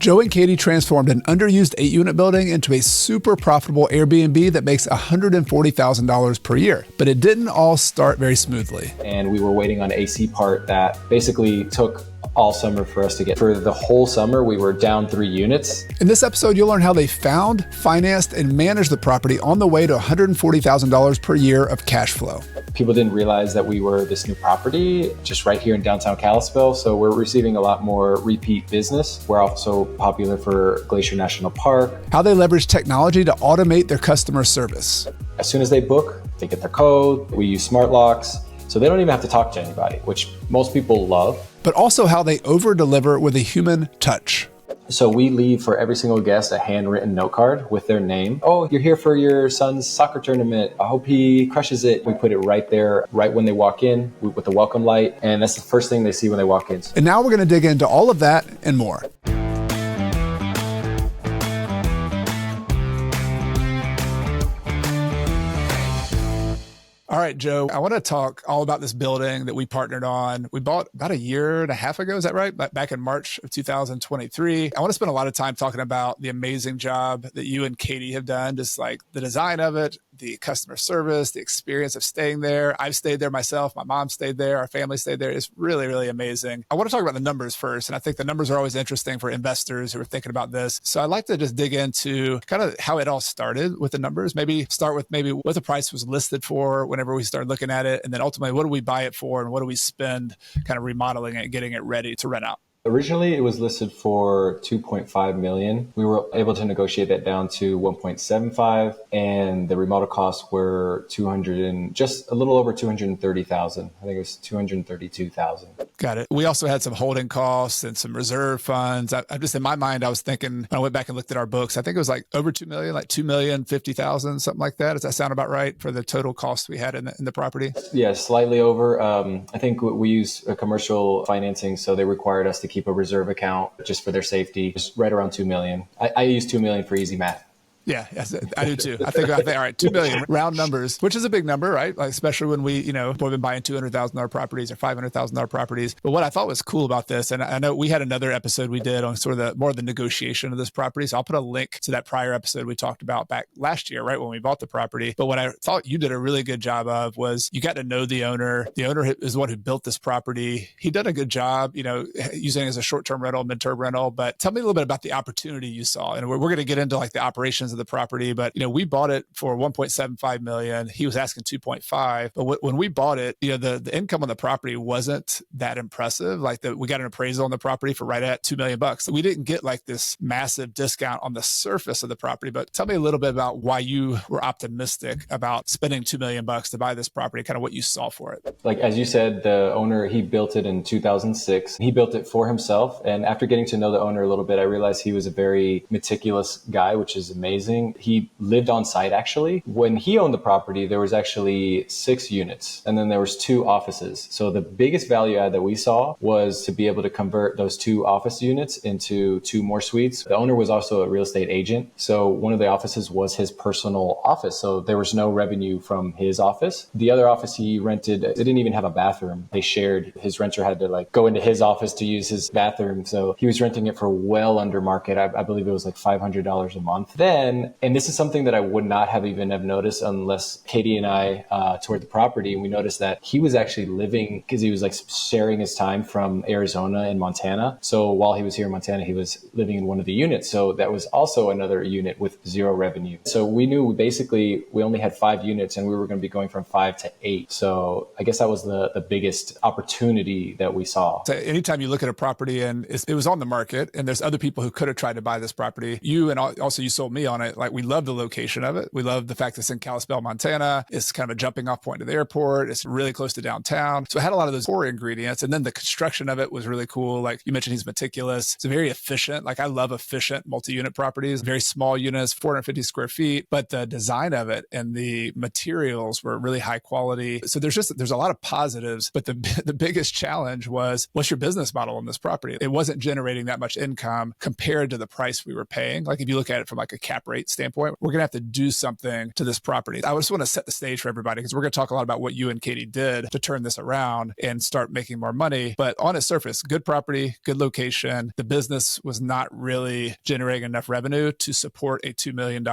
Joe and Katie transformed an underused 8-unit building into a super profitable Airbnb that makes $140,000 per year. But it didn't all start very smoothly. And we were waiting on an AC part that basically took all summer for us to get. For the whole summer, we were down 3 units. In this episode, you'll learn how they found, financed, and managed the property on the way to $140,000 per year of cash flow. People didn't realize that we were this new property just right here in downtown Kalispell. So we're receiving a lot more repeat business. We're also popular for Glacier National Park. How they leverage technology to automate their customer service. As soon as they book, they get their code. We use smart locks. So they don't even have to talk to anybody, which most people love. But also how they over-deliver with a human touch. So we leave for every single guest a handwritten note card with their name. Oh, you're here for your son's soccer tournament. I hope he crushes it. We put it right there, right when they walk in with the welcome light. And that's the first thing they see when they walk in. And now we're going to dig into all of that and more. All right, Joe, I want to talk all about this building that we partnered on. We bought about a year and a half ago. Is that right? Back in March of 2023. I want to spend a lot of time talking about the amazing job that you and Katie have done, just like the design of it, the customer service, the experience of staying there. I've stayed there myself. My mom stayed there. Our family stayed there. It's really, really amazing. I want to talk about the numbers first. And I think the numbers are always interesting for investors who are thinking about this. So I'd like to just dig into kind of how it all started with the numbers. Maybe start with maybe what the price was listed for whenever we started looking at it. And then ultimately, what do we buy it for? And what do we spend kind of remodeling it, getting it ready to rent out? Originally, it was listed for $2.5 million. We were able to negotiate that down to $1.75, and the remodel costs were just a little over $230,000. I think it was $232,000. Got it. We also had some holding costs and some reserve funds. I just, in my mind, I was thinking, when I went back and looked at our books, I think it was like over $2 million, like $2,050,000, something like that. Does that sound about right for the total cost we had in the property? Yeah, slightly over. I think we use a commercial financing, so they required us to keep a reserve account just for their safety. Just right around $2 million. I use $2 million for easy math. Yeah, yes, I do too. I think, all right, $2 million, round numbers, which is a big number, right? Like, especially when we've been buying $200,000 properties or $500,000 properties. But what I thought was cool about this, and I know we had another episode we did on sort of more of the negotiation of this property. So I'll put a link to that prior episode we talked about back last year, right, when we bought the property. But what I thought you did a really good job of was you got to know the owner. The owner is the one who built this property. He did a good job, using it as a short-term rental, mid-term rental. But tell me a little bit about the opportunity you saw. And we're going to get into like the operations of the property, but we bought it for $1.75 million. He was asking 2.5. But when we bought it, the income on the property wasn't that impressive. Like we got an appraisal on the property for right at $2 million. So we didn't get like this massive discount on the surface of the property. But tell me a little bit about why you were optimistic about spending $2 million to buy this property, kind of what you saw for it. Like, as you said, the owner, he built it in 2006. He built it for himself. And after getting to know the owner a little bit, I realized he was a very meticulous guy, which is amazing. He lived on site, actually. When he owned the property, there was actually 6 units, and then there was 2 offices. So the biggest value add that we saw was to be able to convert those 2 office units into 2 more suites. The owner was also a real estate agent. So one of the offices was his personal office. So there was no revenue from his office. The other office he rented, it didn't even have a bathroom. They shared. His renter had to go into his office to use his bathroom. So he was renting it for well under market. I believe it was like $500 a month. Then, and this is something that I would not have even have noticed unless Katie and I toured the property, and we noticed that he was actually living, because he was like sharing his time from Arizona and Montana. So while he was here in Montana, he was living in one of the units. So that was also another unit with 0 revenue. So we knew basically we only had 5 units and we were going to be going from 5 to 8. So I guess that was the biggest opportunity that we saw. So anytime you look at a property and it was on the market and there's other people who could have tried to buy this property, you and also you sold me on it. Like, we love the location of it. We love the fact that it's in Kalispell, Montana. It's kind of a jumping off point to the airport. It's really close to downtown. So it had a lot of those core ingredients. And then the construction of it was really cool. Like you mentioned, he's meticulous. It's very efficient. Like, I love efficient multi-unit properties, very small units, 450 square feet, but the design of it and the materials were really high quality. So there's a lot of positives, but the biggest challenge was, what's your business model on this property? It wasn't generating that much income compared to the price we were paying. Like, if you look at it from like a cap rate rate standpoint, we're going to have to do something to this property. I just want to set the stage for everybody because we're going to talk a lot about what you and Katie did to turn this around and start making more money. But on its surface, good property, good location. The business was not really generating enough revenue to support a $2 million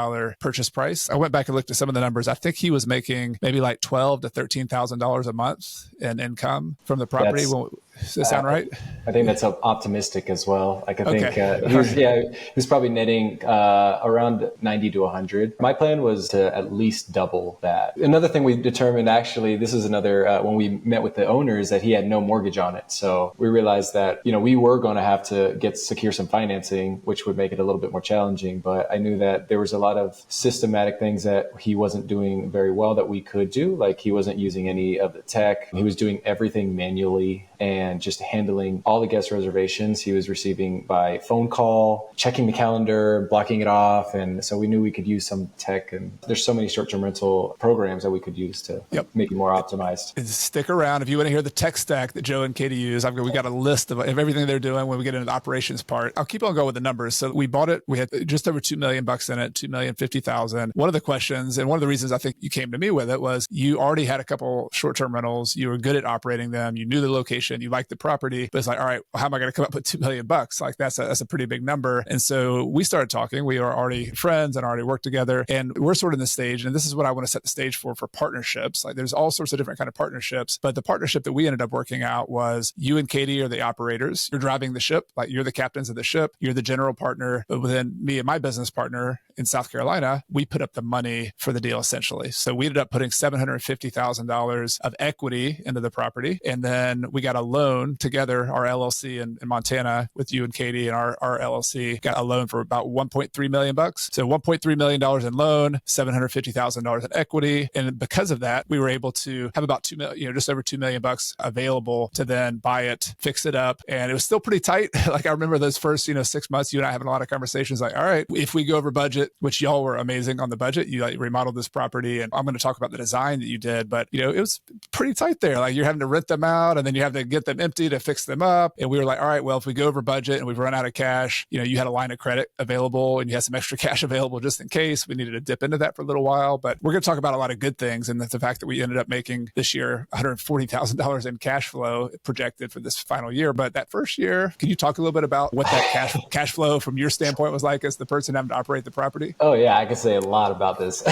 purchase price. I went back and looked at some of the numbers. I think he was making maybe like $12,000 to $13,000 a month in income from the property. Does that sound right? I think that's optimistic as well. Like I think Okay. he was probably netting around 90 to 100. My plan was to at least double that. Another thing we determined, actually, this is another, when we met with the owners, that he had no mortgage on it. So we realized that, we were going to have to secure some financing, which would make it a little bit more challenging. But I knew that there was a lot of systematic things that he wasn't doing very well that we could do. Like he wasn't using any of the tech. He was doing everything manually and just handling all the guest reservations he was receiving by phone call, checking the calendar, blocking it off. And so we knew we could use some tech, and there's so many short-term rental programs that we could use to make it more optimized. And stick around. If you want to hear the tech stack that Joe and Katie use, we got a list of everything they're doing when we get into the operations part. I'll keep on going with the numbers. So we bought it. We had just over $2 million in it, $2,050,000. One of the questions, and one of the reasons I think you came to me with it, was you already had a couple short-term rentals. You were good at operating them. You knew the location. You liked the property, but it's like, all right, well, how am I going to come up with $2 million? Like that's a pretty big number. And so we started talking. We are already friends and already worked together, and we're sort of in the stage. And this is what I want to set the stage for partnerships. Like there's all sorts of different kind of partnerships, but the partnership that we ended up working out was you and Katie are the operators. You're driving the ship. Like you're the captains of the ship. You're the general partner. But within me and my business partner in South Carolina, we put up the money for the deal essentially. So we ended up putting $750,000 of equity into the property. And then we got a loan together, our LLC in Montana with you and Katie, and our LLC got a loan for about $1.3 million. So $1.3 million in loan, $750,000 in equity. And because of that, we were able to have about $2 million, just over $2 million available to then buy it, fix it up. And it was still pretty tight. Like I remember those first, 6 months, you and I having a lot of conversations like, all right, if we go over budget, which y'all were amazing on the budget, you remodeled this property, and I'm going to talk about the design that you did, but it was pretty tight there. Like you're having to rent them out and then you have to get them empty to fix them up. And we were like, all right, well, if we go over budget and we've run out of cash, you had a line of credit available and you had some extra cash available just in case we needed to dip into that for a little while. But we're going to talk about a lot of good things. And that's the fact that we ended up making this year $140,000 in cash flow projected for this final year. But that first year, can you talk a little bit about what that cash flow from your standpoint was like as the person having to operate the property? Oh yeah, I can say a lot about this.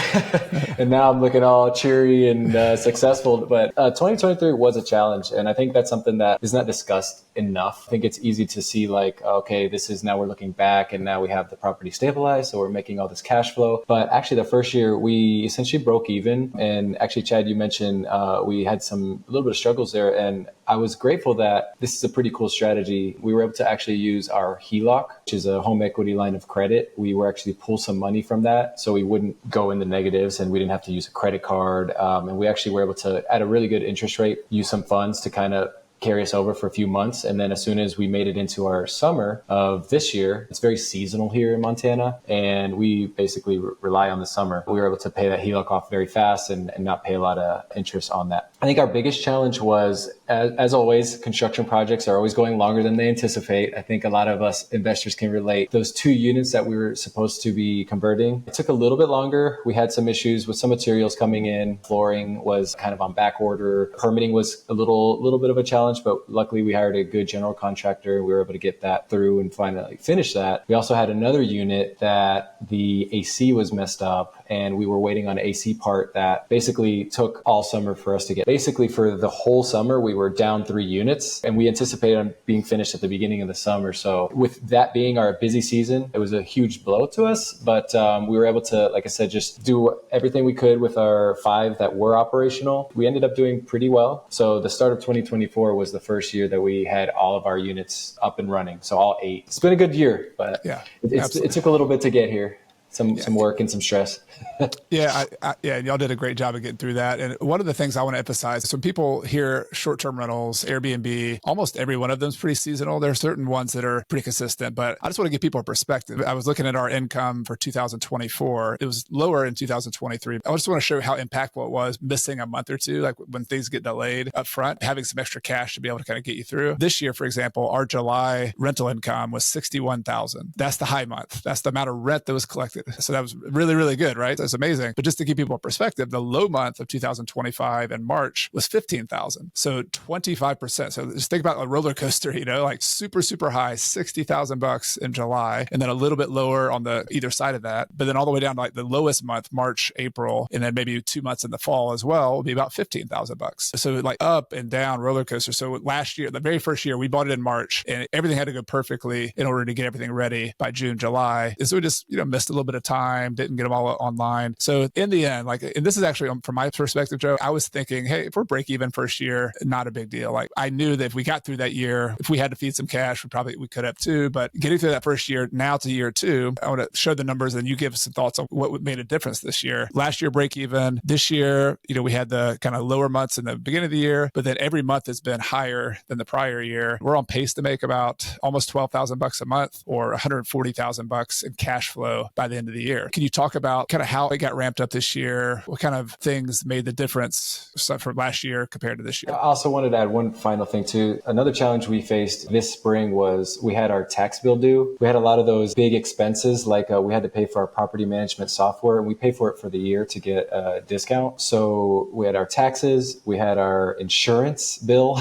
And now I'm looking all cheery and successful. But 2023 was a challenge. And I think that's something that is not discussed enough. I think it's easy to see like, okay, this is now we're looking back and now we have the property stabilized. So we're making all this cash flow. But actually the first year we essentially broke even. And actually, Chad, you mentioned we had a little bit of struggles there. And I was grateful that this is a pretty cool strategy. We were able to actually use our HELOC, which is a home equity line of credit. We were actually pull some money from that so we wouldn't go in the negatives and we didn't have to use a credit card. And we actually were able to, at a really good interest rate, use some funds to kind of carry us over for a few months. And then as soon as we made it into our summer of this year, it's very seasonal here in Montana, and we basically rely on the summer. We were able to pay that HELOC off very fast and not pay a lot of interest on that. I think our biggest challenge was, as always, construction projects are always going longer than they anticipate. I think a lot of us investors can relate. Those 2 units that we were supposed to be converting, it took a little bit longer. We had some issues with some materials coming in. Flooring was kind of on back order. Permitting was a little bit of a challenge, but luckily we hired a good general contractor. We were able to get that through and finally finish that. We also had another unit that the AC was messed up, and we were waiting on an AC part that basically took all summer for us to get. Basically for the whole summer, we were down 3 units, and we anticipated on being finished at the beginning of the summer. So with that being our busy season, it was a huge blow to us, but we were able to, like I said, just do everything we could with our 5 that were operational. We ended up doing pretty well. So the start of 2024 was the first year that we had all of our units up and running. So all 8. It's been a good year, but it took a little bit to get here. Some work and some stress. Yeah, y'all did a great job of getting through that. And one of the things I want to emphasize, so people hear short-term rentals, Airbnb, almost every one of them is pretty seasonal. There are certain ones that are pretty consistent, but I just want to give people a perspective. I was looking at our income for 2024. It was lower in 2023. I just want to show you how impactful it was missing a month or two, like when things get delayed up front, having some extra cash to be able to kind of get you through. This year, for example, our July rental income was $61,000. That's the high month. That's the amount of rent that was collected So that was really, really good, right? That's amazing. But just to keep people in perspective, the low month of 2025 in March was 15,000. So 25%. So just think about a roller coaster, like super, super high, $60,000 in July, and then a little bit lower on the either side of that. But then all the way down to like the lowest month, March, April, and then maybe 2 months in the fall as well, will be about $15,000. So like up and down roller coaster. So last year, the very first year, we bought it in March, and everything had to go perfectly in order to get everything ready by June, July. And so we just, missed a little bit of time, didn't get them all online. So in the end, and this is actually from my perspective, Joe, I was thinking, hey, if we're break even first year, not a big deal. Like I knew that if we got through that year, if we had to feed some cash, we could have too. But getting through that first year, now to year two, I want to show the numbers and you give us some thoughts on what made a difference this year. Last year, break even. This year, we had the kind of lower months in the beginning of the year, but then every month has been higher than the prior year. We're on pace to make about almost $12,000 a month or $140,000 in cash flow by the end of the year. Can you talk about kind of how it got ramped up this year? What kind of things made the difference from last year compared to this year? I also wanted to add one final thing too. Another challenge we faced this spring was we had our tax bill due. We had a lot of those big expenses, like we had to pay for our property management software, and we pay for it for the year to get a discount. So we had our taxes, we had our insurance bill,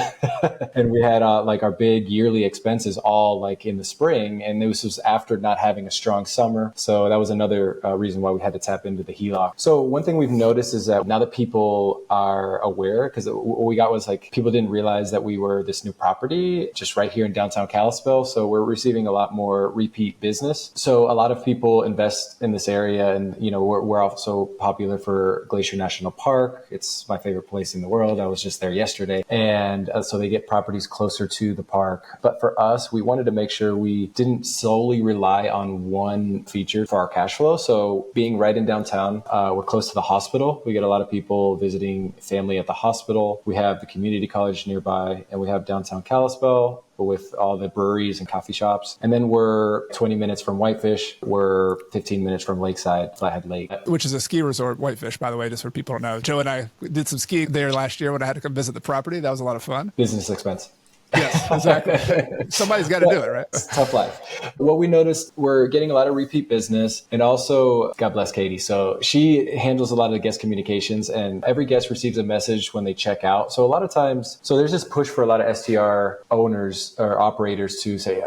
and we had like our big yearly expenses all like in the spring. And this was after not having a strong summer. So that was another reason why we had to tap into the HELOC. So one thing we've noticed is that now that people are aware, because what we got was like people didn't realize that we were this new property just right here in downtown Kalispell. So we're receiving a lot more repeat business. So a lot of people invest in this area, and we're also popular for Glacier National Park. It's my favorite place in the world. I was just there yesterday. And so they get properties closer to the park. But for us, we wanted to make sure we didn't solely rely on one feature for our cash flow. So being right in downtown, we're close to the hospital. We get a lot of people visiting family at the hospital. We have the community college nearby, and we have downtown Kalispell with all the breweries and coffee shops. And then we're 20 minutes from Whitefish. We're 15 minutes from Lakeside, Flathead Lake. Which is a ski resort, Whitefish, by the way, just for people to know. Joe and I did some skiing there last year when I had to come visit the property. That was a lot of fun. Business expense. Yes, exactly. Somebody's got to do it, right? It's tough life. What we noticed, we're getting a lot of repeat business, and also, God bless Katie. So she handles a lot of the guest communications, and every guest receives a message when they check out. So a lot of times, there's this push for a lot of STR owners or operators to say,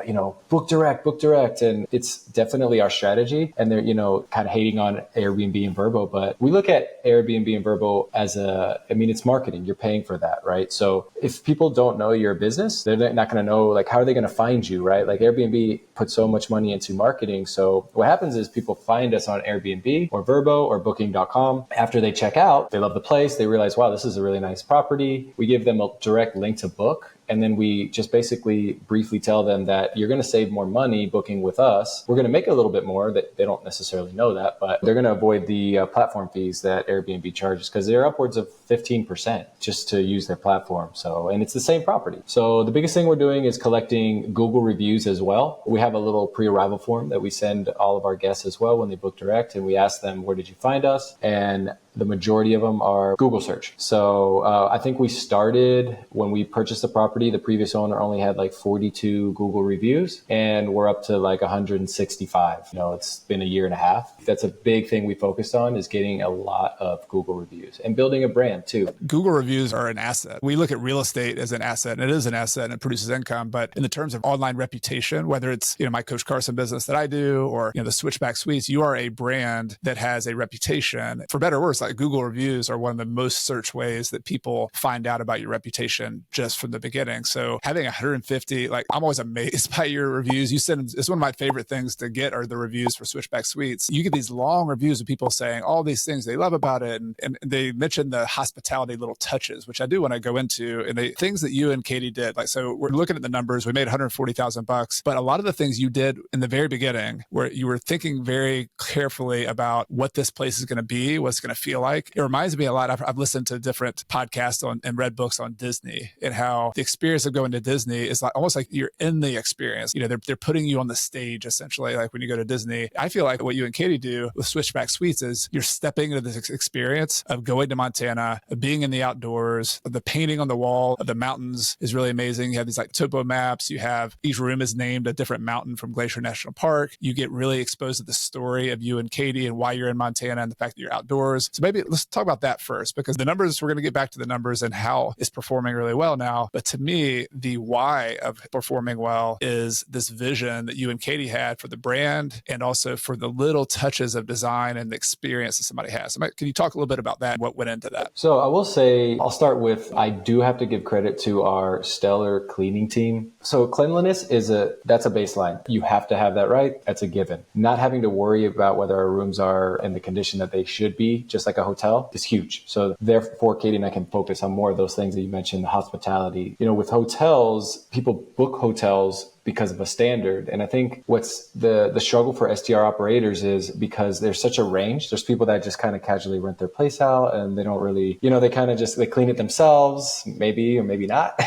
book direct. And it's definitely our strategy. And they're, kind of hating on Airbnb and VRBO, but we look at Airbnb and VRBO as it's marketing. You're paying for that, right? So if people don't know your business, they're not going to know, like, how are they going to find you, right? Like Airbnb put so much money into marketing. So what happens is people find us on Airbnb or VRBO or booking.com. After they check out, they love the place. They realize, wow, this is a really nice property. We give them a direct link to book. And then we just basically briefly tell them that you're going to save more money booking with us. We're going to make a little bit more. That they don't necessarily know that, but they're going to avoid the platform fees that Airbnb charges, because they're upwards of 15% just to use their platform. And it's the same property. So the biggest thing we're doing is collecting Google reviews as well. We have a little pre-arrival form that we send all of our guests as well when they book direct, and we ask them, where did you find us? And the majority of them are Google search. So I think we started when we purchased the property, the previous owner only had like 42 Google reviews, and we're up to like 165. It's been a year and a half. That's a big thing we focused on, is getting a lot of Google reviews and building a brand too. Google reviews are an asset. We look at real estate as an asset, and it is an asset and it produces income. But in the terms of online reputation, whether it's, my Coach Carson business that I do, or, the Switchback Suites, you are a brand that has a reputation. For better or worse, like Google reviews are one of the most searched ways that people find out about your reputation just from the beginning. So having 150, I'm always amazed by your reviews. You send, it's one of my favorite things to get are the reviews for Switchback Suites. You get these long reviews of people saying all these things they love about it. And they mention the hospitality little touches, which I do want to go into, and the things that you and Katie did. So we're looking at the numbers. We made $140,000, but a lot of the things you did in the very beginning, where you were thinking very carefully about what this place is going to be, what's going to feel feel like. It reminds me a lot. I've listened to different podcasts and read books on Disney, and how the experience of going to Disney is like almost like you're in the experience. They're putting you on the stage essentially. Like when you go to Disney, I feel like what you and Katie do with Switchback Suites is you're stepping into this experience of going to Montana, of being in the outdoors. The painting on the wall of the mountains is really amazing. You have these like topo maps. You have each room is named a different mountain from Glacier National Park. You get really exposed to the story of you and Katie and why you're in Montana and the fact that you're outdoors. So maybe let's talk about that first, because the numbers, we're going to get back to the numbers and how it's performing really well now. But to me, the why of performing well is this vision that you and Katie had for the brand and also for the little touches of design and the experience that somebody has. So can you talk a little bit about that and what went into that? So I will say, I'll start with, I do have to give credit to our stellar cleaning team. So cleanliness that's a baseline. You have to have that right. That's a given. Not having to worry about whether our rooms are in the condition that they should be, just like a hotel, is huge. So therefore, Katie and I can focus on more of those things that you mentioned, the hospitality. With hotels, people book hotels because of a standard. And I think what's the struggle for STR operators is because there's such a range. There's people that just kind of casually rent their place out and they don't really, they kind of they clean it themselves, maybe or maybe not.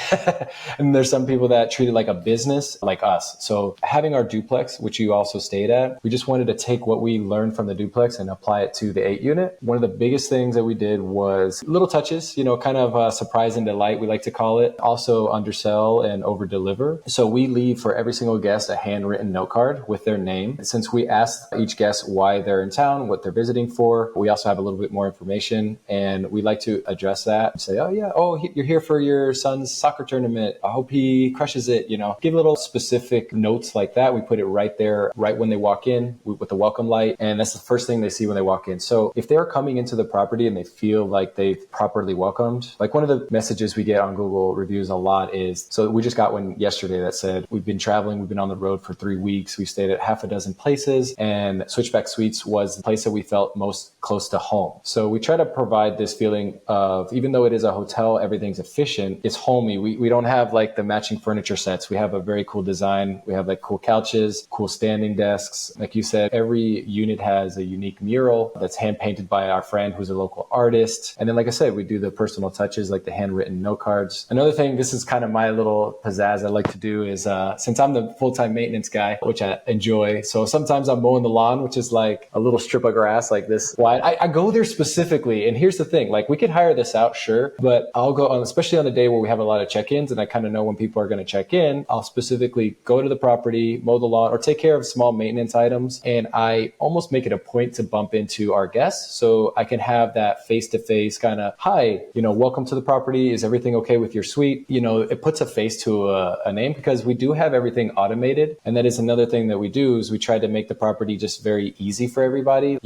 And there's some people that treat it like a business, like us. So having our duplex, which you also stayed at, we just wanted to take what we learned from the duplex and apply it to the 8 unit. One of the biggest things that we did was little touches, kind of surprise and delight, we like to call it. Also undersell and over deliver. So we leave for every single guest a handwritten note card with their name. Since we asked each guest why they're in town, what they're visiting for, we also have a little bit more information, and we like to address that and say, you're here for your son's soccer tournament. I hope he crushes it. Give little specific notes like that. We put it right there, right when they walk in with the welcome light. And that's the first thing they see when they walk in. So if they're coming into the property and they feel like they've properly welcomed, like one of the messages we get on Google reviews a lot is, so we just got one yesterday that said, we've been traveling, we've been on the road for 3 weeks. We stayed at half a dozen places, and Switchback Suites was the place that we felt most close to home. So we try to provide this feeling of, even though it is a hotel, everything's efficient, it's homey. We don't have like the matching furniture sets. We have a very cool design. We have like cool couches, cool standing desks. Like you said, every unit has a unique mural that's hand painted by our friend who's a local artist. And then, like I said, we do the personal touches like the handwritten note cards. Another thing, this is kind of my little pizzazz I like to do is, since I'm the full-time maintenance guy, which I enjoy. So sometimes I'm mowing the lawn, which is like a little strip of grass like this wide. I go there specifically. And here's the thing, like we could hire this out, sure, but I'll go on, especially on the day where we have a lot of check-ins and I kind of know when people are going to check in, I'll specifically go to the property, mow the lawn, or take care of small maintenance items. And I almost make it a point to bump into our guests so I can have that face-to-face kind of, hi, welcome to the property. Is everything okay with your suite? It puts a face to a name, because we do have everything automated. And that is another thing that we do, is we try to make the property just very easy for everybody.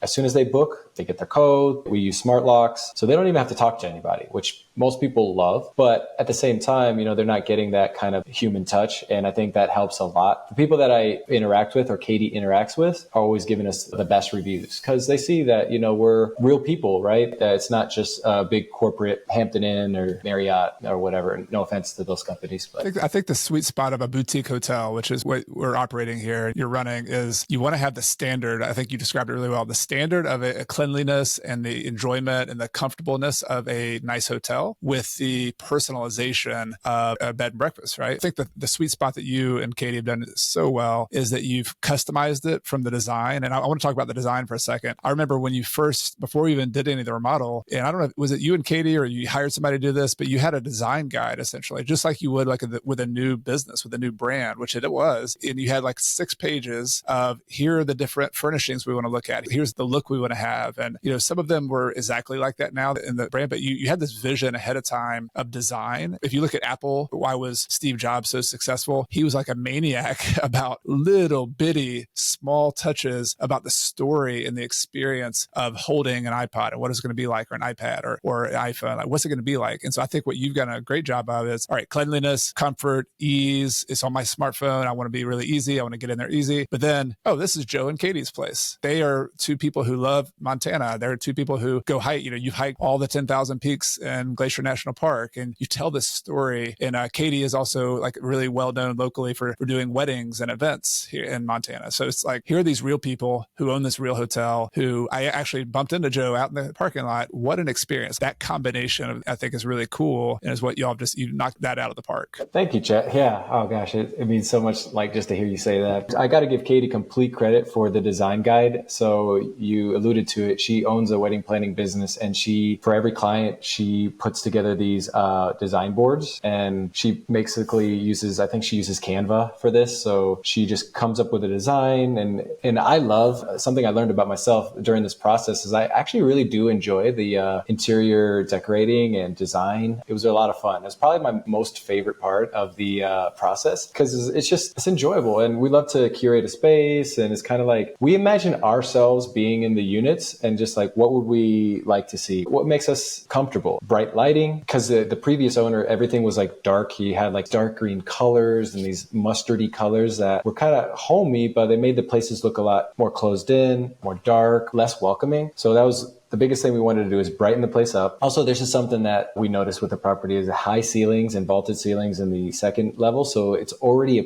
As soon as they book, they get their code. We use smart locks, so they don't even have to talk to anybody, which most people love. But at the same time, they're not getting that kind of human touch. And I think that helps a lot. The people that I interact with or Katie interacts with are always giving us the best reviews, because they see that, we're real people, right? That it's not just a big corporate Hampton Inn or Marriott or whatever. No offense to those companies. But I think the sweet spot of a boutique hotel, which is what we're operating here, you're running, is you want to have the standard. I think you described it really well. The standard of a cleanliness and the enjoyment and the comfortableness of a nice hotel with the personalization of a bed and breakfast, right? I think that the sweet spot that you and Katie have done so well is that you've customized it from the design. And I want to talk about the design for a second. I remember when you first, before you even did any of the remodel, and I don't know, was it you and Katie or you hired somebody to do this, but you had a design guide essentially, just like you would like with a new business, with a new brand, which it was. And you had like 6 pages of, here are the different furnishings we want to look at. Here's the look we want to have. And, some of them were exactly like that now in the brand, but you had this vision ahead of time of design. If you look at Apple, why was Steve Jobs so successful? He was like a maniac about little bitty small touches about the story and the experience of holding an iPod and what it's going to be like, or an iPad or an iPhone. Like, what's it going to be like? And so I think what you've done a great job of is, all right, cleanliness, comfort, ease. It's on my smartphone. I want to be really easy. I want to get in there easy. But then, this is Joe and Katie's place. They are 2 people who love Montana. They're 2 people who go hike. You've hiked all the 10,000 peaks in Glacier National Park, and you tell this story. And Katie is also like really well known locally for doing weddings and events here in Montana. So it's like, here are these real people who own this real hotel, who I actually bumped into Joe out in the parking lot. What an experience. That combination, I think, is really cool, and is what you knocked that out of the park. Thank you, Chet. Yeah. Oh gosh, it means so much, like, just to hear you say that. I got to give Katie complete credit for the design guide. So you alluded to it. She owns a wedding planning business, and for every client, she puts together these design boards, and she basically uses Canva for this. So she just comes up with a design, and I love something I learned about myself during this process is I actually really do enjoy the interior decorating and design. It was a lot of fun. It was probably my most favorite part of the process, because it's enjoyable, and we love to curate a space, and it's kind of like we imagine ourselves being in the units and just like, what would we like to see? What makes us comfortable? Bright lighting, because the previous owner, everything was like dark. He had like dark green colors and these mustardy colors that were kind of homey, but they made the places look a lot more closed in, more dark, less welcoming. So that was the biggest thing we wanted to do, is brighten the place up. Also, there's just something that we noticed with the property is the high ceilings and vaulted ceilings in the second level. So it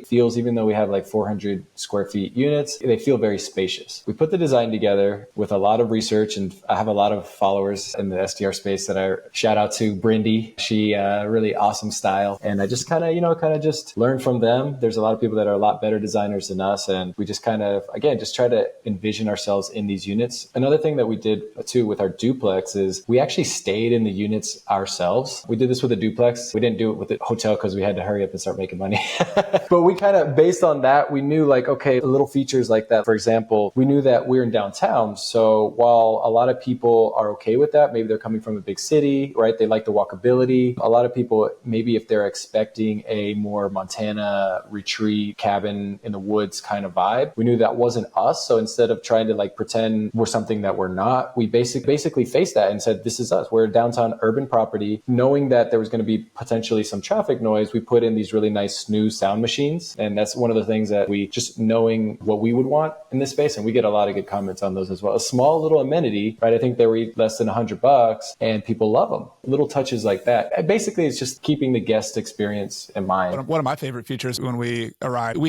feels, even though we have like 400 square feet units, they feel very spacious. We put the design together with a lot of research, and I have a lot of followers in the STR space that I shout out to. Brindy, she really awesome style. And I just kind of just learn from them. There's a lot of people that are a lot better designers than us. And we just kind of, again, just try to envision ourselves in these units. Another thing that we did too with our duplex is we actually stayed in the units ourselves. We did this with a duplex. We didn't do it with the hotel because we had to hurry up and start making money. But we kind of, based on that, we knew like, okay, little features like that. For example, we knew that we're in downtown. So while a lot of people are okay with that, maybe they're coming from a big city, right? They like the walkability. A lot of people, maybe if they're expecting a more Montana retreat cabin in the woods kind of vibe, we knew that wasn't us. So instead of trying to like pretend we're something that we're not, we basically faced that and said, this is us. We're a downtown urban property. Knowing that there was going to be potentially some traffic noise, we put in these really nice snooze sound machines. And that's one of the things that we, just knowing what we would want in this space, and we get a lot of good comments on those as well. A small little amenity, right? I think they were less than $100 and people love them. Little touches like that. And basically, it's just keeping the guest experience in mind. One of my favorite features when we arrived,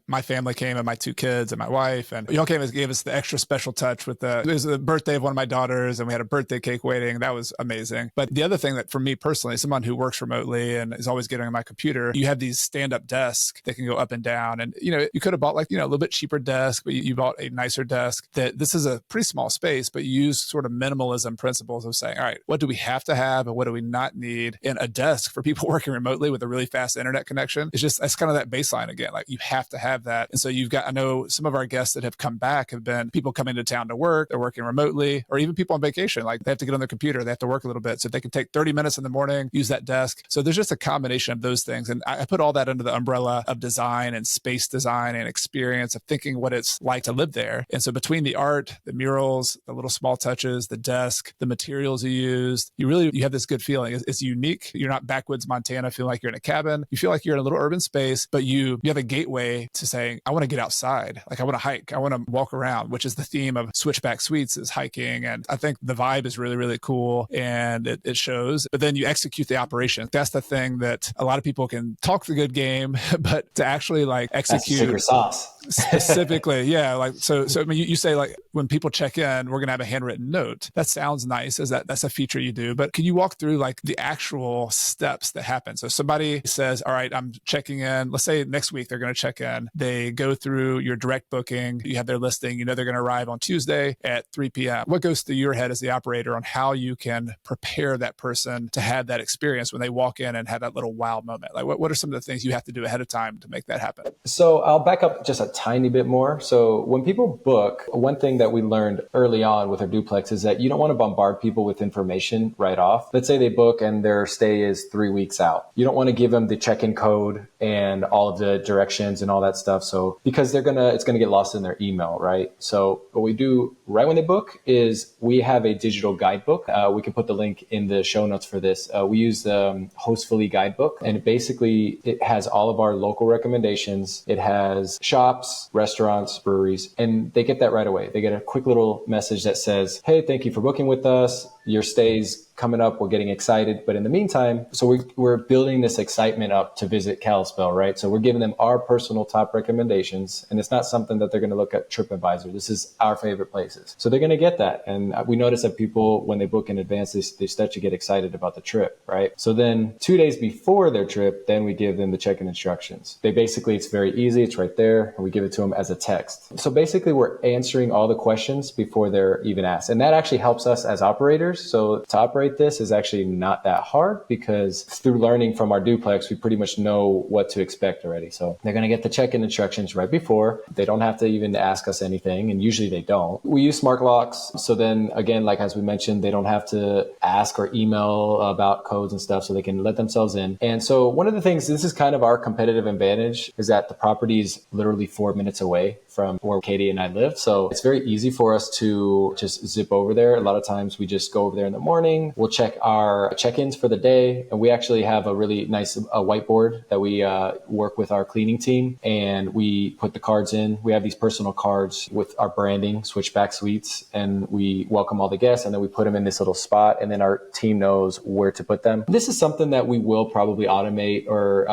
my family came and my two kids and my wife, and y'all came and gave us the extra special touch with it was the birthday of one of my daughters, and we had a birthday cake waiting. That was amazing. But the other thing that for me personally, someone who works remotely and is always getting on my computer, you have these stand-up desks that can go up and down. And, you could have bought like, a little bit cheaper desk, but you bought a nicer desk. That this is a pretty small space, but you use sort of minimalism principles of saying, all right, what do we have to have and what do we not need? And a desk for people working remotely with a really fast internet connection is just, that's kind of that baseline again. Like you have to have that. And so I know some of our guests that have come back have been people coming to town to work, they're working remotely, or even people on vacation. Like they have to get on their computer, they have to work a little bit. So they can take 30 minutes in the morning, use that desk. So there's just a combination of those things. And I put all that under the umbrella of design and space design and experience of thinking what it's like to live there. And so between the art, the murals, the little small touches, the desk, the materials you used, you have this good feeling. It's unique. You're not backwoods Montana feeling like you're in a cabin. You feel like you're in a little urban space, but you have a gateway to saying, I want to get outside. Like I want to hike. I want to walk around, which is the theme of Switchback Suites is hiking. And I think the vibe is really, really cool and it shows. But then you execute the operation. That's the thing that a lot of people can talk the good game, but to actually like execute. That's the secret sauce. Specifically, yeah. Like so I mean, you say like when people check in, we're gonna have a handwritten note. That sounds nice. That's a feature you do, but can you walk through like the actual steps that happen? So somebody says, all right, I'm checking in. Let's say next week they're gonna check in. They go through your direct booking. You have their listing. They're gonna arrive on Tuesday at 3 p.m. What goes through your head as the operator on how you can prepare that person to have that experience when they walk in and have that little wow moment? Like what are some of the things you have to do ahead of time to make that happen? So I'll back up just a tiny bit more. So when people book, one thing that we learned early on with our duplex is that you don't want to bombard people with information right off. Let's say they book and their stay is 3 weeks out. You don't want to give them the check-in code and all of the directions and all that stuff. So because it's going to get lost in their email, right? So what we do right when they book is we have a digital guidebook. We can put the link in the show notes for this. We use the Hostfully guidebook, and it has all of our local recommendations. It has shops, restaurants, breweries, and they get that right away. They get a quick little message that says, hey, thank you for booking with us. Your stay's coming up. We're getting excited. But in the meantime, so we're building this excitement up to visit Kalispell, right? So we're giving them our personal top recommendations. And it's not something that they're going to look at TripAdvisor. This is our favorite places. So they're going to get that. And we notice that people, when they book in advance, they start to get excited about the trip, right? So then 2 days before their trip, then we give them the check-in instructions. It's very easy. It's right there. And we give it to them as a text. So basically we're answering all the questions before they're even asked. And that actually helps us as operators. So to operate this is actually not that hard because through learning from our duplex, we pretty much know what to expect already. So they're going to get the check-in instructions right before. They don't have to even ask us anything. And usually they don't. We use smart locks. So then again, like as we mentioned, they don't have to ask or email about codes and stuff, so they can let themselves in. And so one of the things, this is kind of our competitive advantage, is that the property is literally 4 minutes away from where Katie and I live. So it's very easy for us to just zip over there. A lot of times we just go over there in the morning. We'll check our check-ins for the day. And we actually have a really nice whiteboard that we work with our cleaning team. And we put the cards in. We have these personal cards with our branding, Switchback Suites. And we welcome all the guests. And then we put them in this little spot. And then our team knows where to put them. This is something that we will probably automate or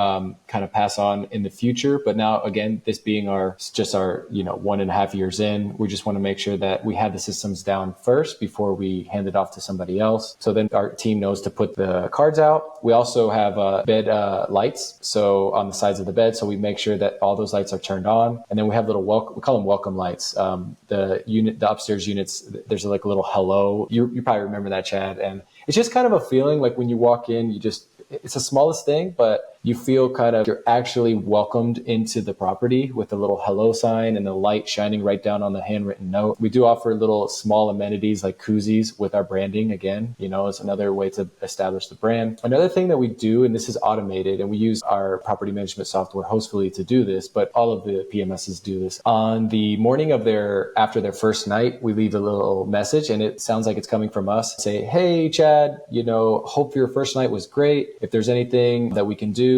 kind of pass on in the future. But now, again, this being our 1.5 years in, we just want to make sure that we have the systems down first before we hand it off to somebody else. So then our team knows to put the cards out. We also have bed lights, so on the sides of the bed. So we make sure that all those lights are turned on. And then we have little we call them welcome lights. The upstairs units, there's like a little hello. You probably remember that, Chad. And it's just kind of a feeling like when you walk in, it's the smallest thing, but you feel kind of, you're actually welcomed into the property with a little hello sign and the light shining right down on the handwritten note. We do offer little small amenities like koozies with our branding. Again, it's another way to establish the brand. Another thing that we do, and this is automated, and we use our property management software Hostfully to do this, but all of the PMSs do this. On the morning of after their first night, we leave a little message, and it sounds like it's coming from us. Say, hey, Chad, hope your first night was great. If there's anything that we can do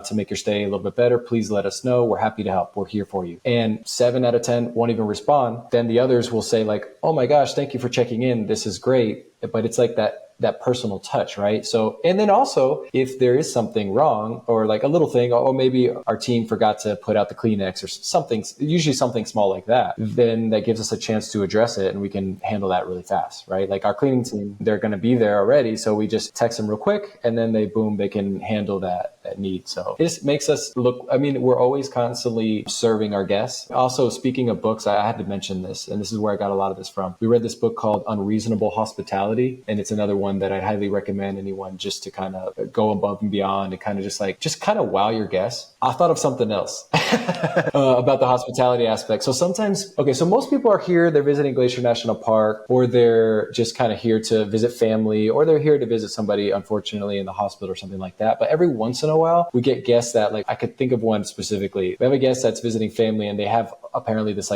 to make your stay a little bit better, please let us know. We're happy to help. We're here for you. And 7 out of 10 won't even respond. Then the others will say like, oh my gosh, thank you for checking in. This is great. But it's like that personal touch, right? So, and then also if there is something wrong or like a little thing, or maybe our team forgot to put out the Kleenex or something, usually something small like that, then that gives us a chance to address it and we can handle that really fast, right? Like our cleaning team, they're going to be there already. So we just text them real quick and then they can handle that need. So this makes us look, we're always constantly serving our guests. Also, speaking of books, I had to mention this, and this is where I got a lot of this from. We read this book called Unreasonable Hospitality, and it's another one that I highly recommend anyone just to kind of go above and beyond and kind of just kind of wow your guests. I thought of something else about the hospitality aspect. So so most people are here, they're visiting Glacier National Park, or they're just kind of here to visit family, or they're here to visit somebody, unfortunately, in the hospital or something like that. But every once in a while, we get guests that, like, I could think of one specifically. We have a guest that's visiting family and they have apparently this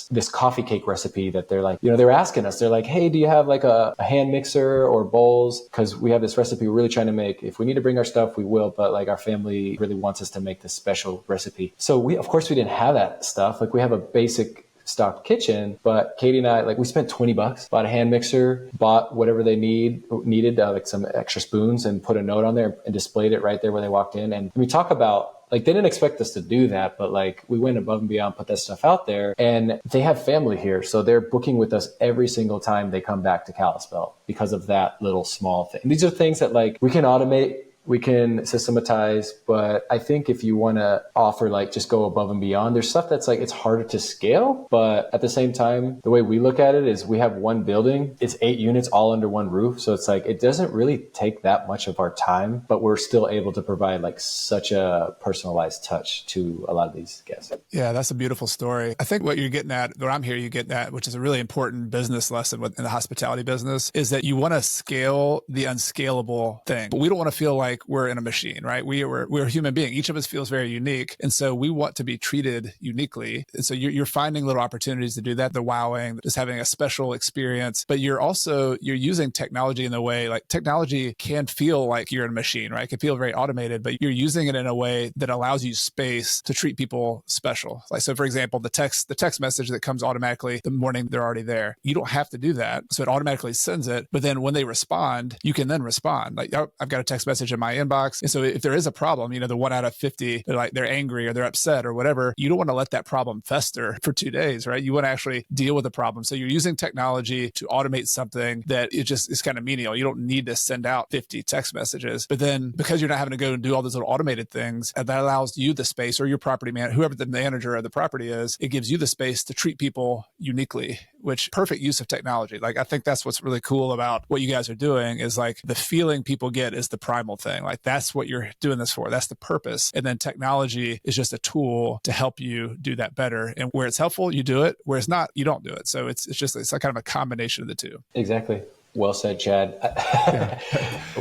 this coffee cake recipe that they're like, they're asking us, they're like, hey, do you have like a hand mixer or bowls? Because we have this recipe we're really trying to make. If we need to bring our stuff, we will, but like our family really wants us to make this special recipe. So of course we didn't have that stuff. Like we have a basic stocked kitchen, but Katie and I, like, we spent $20, bought a hand mixer, bought whatever they needed, like some extra spoons, and put a note on there and displayed it right there where they walked in. And we talk about, like, they didn't expect us to do that, but like we went above and beyond, put that stuff out there, and they have family here. So they're booking with us every single time they come back to Kalispell because of that little small thing. These are things that like we can automate, we can systematize, but I think if you want to offer, like, just go above and beyond, there's stuff that's like, it's harder to scale. But at the same time, the way we look at it is we have one building, it's 8 units all under one roof. So it's like, it doesn't really take that much of our time, but we're still able to provide like such a personalized touch to a lot of these guests. Yeah, that's a beautiful story. I think what you're getting at, what I'm hearing you getting at, which is a really important business lesson in the hospitality business, is that you want to scale the unscalable thing. But we don't want to feel like like we're in a machine, right? We're a human being. Each of us feels very unique. And so we want to be treated uniquely. And so you're finding little opportunities to do that. The wowing, just having a special experience, but you're using technology in the way, like technology can feel like you're in a machine, right? It can feel very automated, but you're using it in a way that allows you space to treat people special. Like, so for example, the text message that comes automatically the morning they're already there. You don't have to do that. So it automatically sends it. But then when they respond, you can then respond. Like, oh, I've got a text message in my inbox. And so if there is a problem, the 1 out of 50, they're angry or they're upset or whatever, you don't want to let that problem fester for 2 days, right? You want to actually deal with the problem. So you're using technology to automate something that it just is kind of menial. You don't need to send out 50 text messages. But then because you're not having to go and do all those little automated things, that allows you the space, or your property man, whoever the manager of the property is, it gives you the space to treat people uniquely, which perfect use of technology. Like, I think that's what's really cool about what you guys are doing is like the feeling people get is the primal thing. Like, that's what you're doing this for. That's the purpose. And then technology is just a tool to help you do that better. And where it's helpful, you do it. Where it's not, you don't do it. So it's like kind of a combination of the two. Exactly. Well said, Chad. Yeah.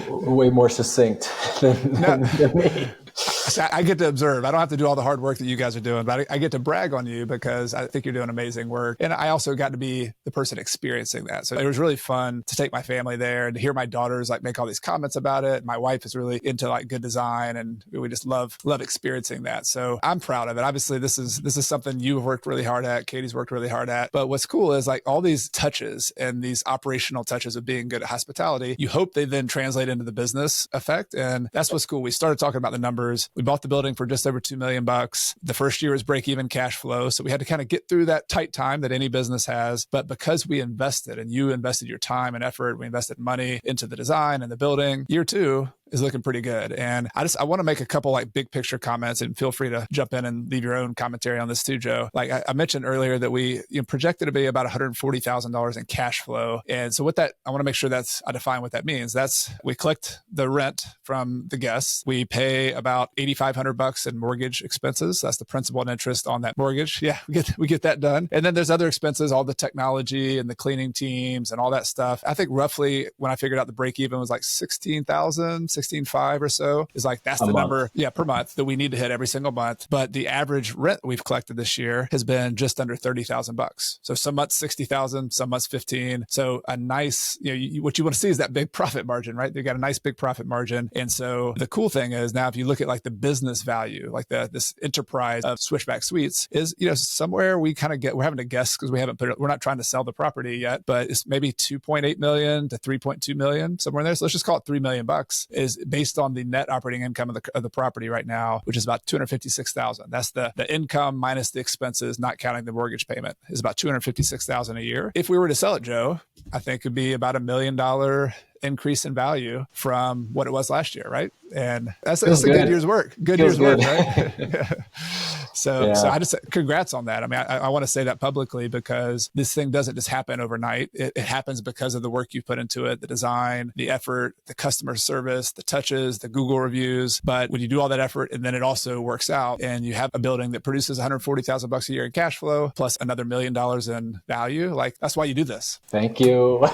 Way more succinct than me. So I get to observe. I don't have to do all the hard work that you guys are doing, but I get to brag on you because I think you're doing amazing work. And I also got to be the person experiencing that. So it was really fun to take my family there and to hear my daughters like make all these comments about it. My wife is really into like good design, and we just love experiencing that. So I'm proud of it. Obviously, this is something you've worked really hard at. Katie's worked really hard at. But what's cool is like all these touches and these operational touches of being good at hospitality, you hope they then translate into the business effect. And that's what's cool. We started talking about the numbers. We bought the building for just over $2 million. The first year was break even cash flow. So we had to kind of get through that tight time that any business has. But because we invested, and you invested your time and effort, we invested money into the design and the building, year 2 is looking pretty good. And I want to make a couple like big picture comments, and feel free to jump in and leave your own commentary on this too, Joe. Like I mentioned earlier that we projected to be about $140,000 in cash flow. And so with that, I want to make sure I define what that means. That's, we collect the rent from the guests. We pay about $8,500 in mortgage expenses. That's the principal and interest on that mortgage. Yeah, we get that done. And then there's other expenses, all the technology and the cleaning teams and all that stuff. I think roughly when I figured out the break even was like 16,500 or so, is like, that's the number, per month that we need to hit every single month. But the average rent we've collected this year has been just under $30,000. So some months 60,000, some months 15. So a nice, what you want to see is that big profit margin, right? They got a nice big profit margin. And so the cool thing is now, if you look at like the business value, like this enterprise of Switchback Suites is, somewhere we're having to guess because we're not trying to sell the property yet, but it's maybe 2.8 million to 3.2 million, somewhere in there. So let's just call it $3 million is based on the net operating income of the property right now, which is about $256,000. That's the income minus the expenses, not counting the mortgage payment, is about $256,000 a year. If we were to sell it, Joe, I think it'd be about $1 million increase in value from what it was last year, right? And that's a good year's work. Good year's work, right? So I just, congrats on that. I mean, I want to say that publicly because this thing doesn't just happen overnight. It happens because of the work you put into it, the design, the effort, the customer service, the touches, the Google reviews. But when you do all that effort and then it also works out and you have a building that produces $140,000 a year in cash flow plus another $1 million in value, like that's why you do this. Thank you.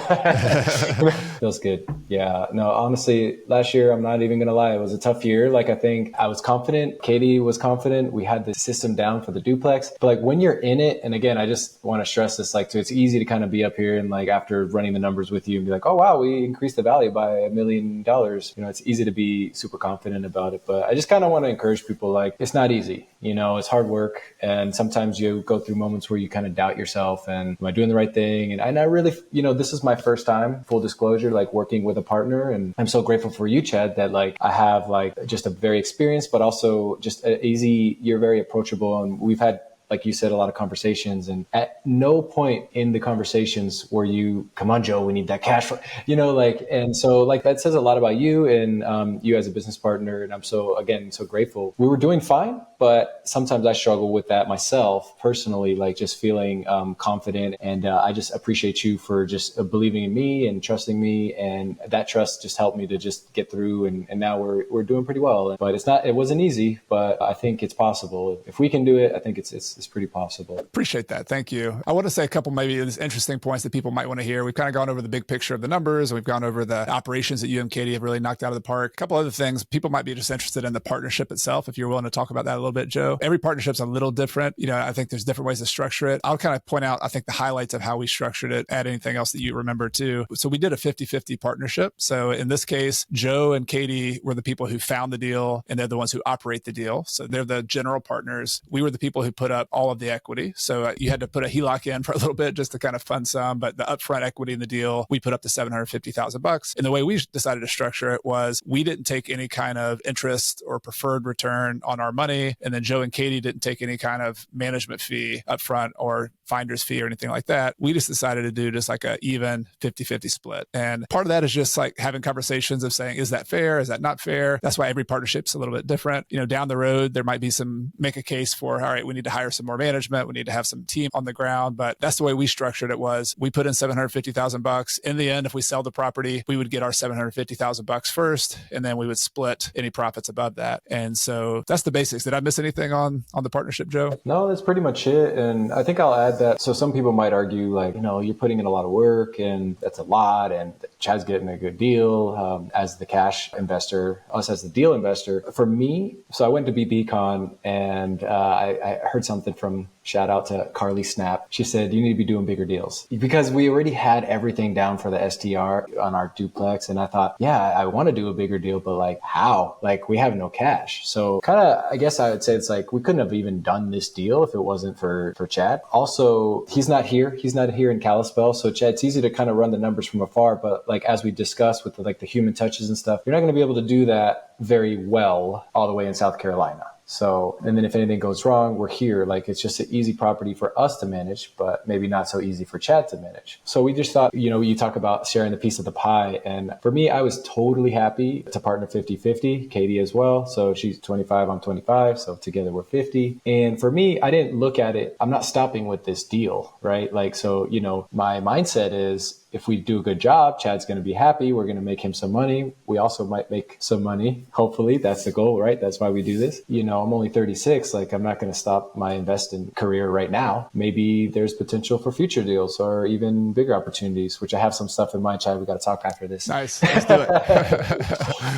Feels good. Yeah, no, honestly, last year, I'm not even going to lie, it was a tough year. Like, I think I was confident. Katie was confident. We had the system down for the duplex. But like when you're in it, and again, I just want to stress this, like, so it's easy to kind of be up here and like after running the numbers with you and be like, oh, wow, we increased the value by $1 million. It's easy to be super confident about it. But I just kind of want to encourage people, like, it's not easy. It's hard work. And sometimes you go through moments where you kind of doubt yourself and am I doing the right thing? And I really, this is my first time, full disclosure, like working with a partner. And I'm so grateful for you, Chad, that like I have like just a very experienced, but also just easy, you're very approachable. And we've had, like you said, a lot of conversations, and at no point in the conversations were you, come on, Joe, we need that cash flow, and so like that says a lot about you and you as a business partner. And I'm so grateful. We were doing fine, but sometimes I struggle with that myself personally, like just feeling confident. And I just appreciate you for just believing in me and trusting me. And that trust just helped me to just get through. And now we're doing pretty well. But it wasn't easy, but I think it's possible. If we can do it, I think it's it's pretty possible. Appreciate that. Thank you. I want to say a couple maybe interesting points that people might want to hear. We've kind of gone over the big picture of the numbers. We've gone over the operations that you and Katie have really knocked out of the park. A couple other things. People might be just interested in the partnership itself. If you're willing to talk about that a little bit, Joe. Every partnership's a little different. I think there's different ways to structure it. I'll kind of point out, I think, the highlights of how we structured it. Add anything else that you remember too. So we did a 50-50 partnership. So in this case, Joe and Katie were the people who found the deal, and they're the ones who operate the deal. So they're the general partners. We were the people who put up all of the equity. So you had to put a HELOC in for a little bit just to kind of fund some, but the upfront equity in the deal, we put up to $750,000. And the way we decided to structure it was we didn't take any kind of interest or preferred return on our money. And then Joe and Katie didn't take any kind of management fee upfront or finder's fee or anything like that. We just decided to do just like a even 50-50 split. And part of that is just like having conversations of saying, is that fair? Is that not fair? That's why every partnership's a little bit different. Down the road, there might be make a case for, all right, we need to hire some more management. We need to have some team on the ground. But that's the way we structured it was we put in $750,000. In the end, if we sell the property, we would get our $750,000 first, and then we would split any profits above that. And so that's the basics. Did I miss anything on the partnership, Joe? No, that's pretty much it. And I think I'll add that. So some people might argue like, you're putting in a lot of work and that's a lot. And Chad's getting a good deal as the cash investor, us as the deal investor. For me, so I went to BBCon and I heard something from, shout out to Carly Snap. She said, you need to be doing bigger deals because we already had everything down for the STR on our duplex. And I thought, yeah, I want to do a bigger deal, but like how? Like we have no cash. So kind of, I guess I would say it's like, we couldn't have even done this deal if it wasn't for Chad. Also, he's not here. He's not here in Kalispell. So Chad, it's easy to kind of run the numbers from afar. But like, as we discussed with the human touches and stuff, you're not going to be able to do that very well all the way in South Carolina. So, and then if anything goes wrong, we're here. Like it's just an easy property for us to manage, but maybe not so easy for Chad to manage. So we just thought, you talk about sharing the piece of the pie. And for me, I was totally happy to partner 50-50, Katie as well. So she's 25, I'm 25. So together we're 50. And for me, I didn't look at it. I'm not stopping with this deal, right? Like, so, my mindset is, if we do a good job, Chad's going to be happy. We're going to make him some money. We also might make some money. Hopefully that's the goal, right? That's why we do this. I'm only 36. Like I'm not going to stop my investing career right now. Maybe there's potential for future deals or even bigger opportunities, which I have some stuff in mind, Chad. We got to talk after this. Nice. Let's do it.